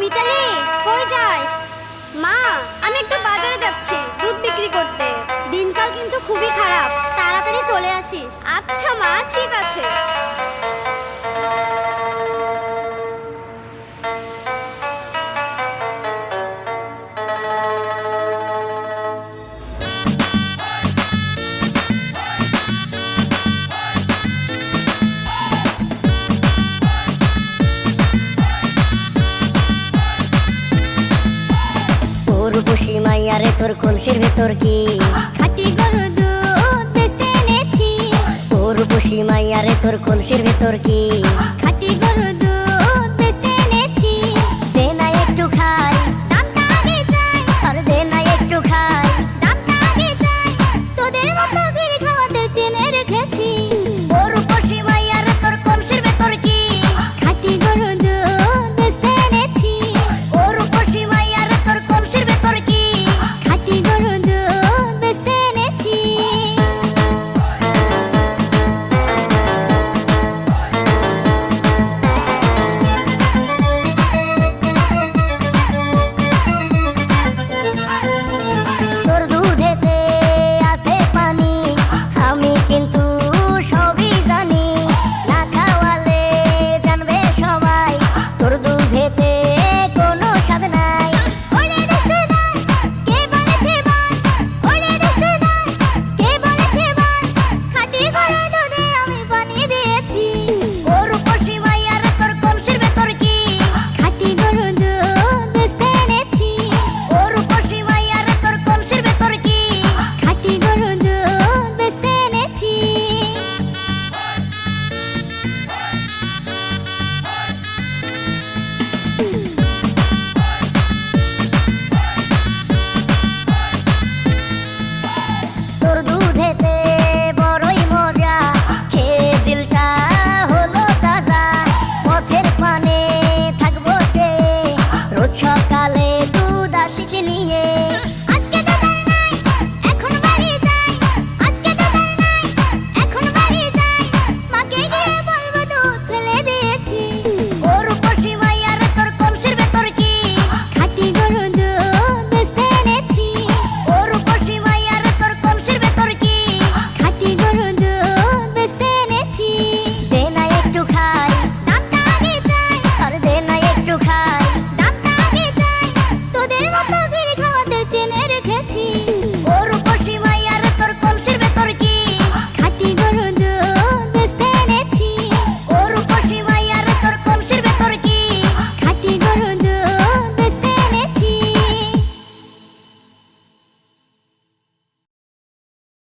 মিতালি, কই যাস? মা, আমি একটু বাজারে যাচ্ছি দুধ বিক্রি করতে। দিনকাল কিন্তু খুবই খারাপ, তাড়াতাড়ি চলে আসিস। আচ্ছা মা, ঠিক আছে। রূপসী মাইয়ারে তোর কলসির ভেতর কি খাঁটি গরুর দুধ বেচতে এনেছি। রূপসী মাইয়ারে তোর কলসির ভেতর কি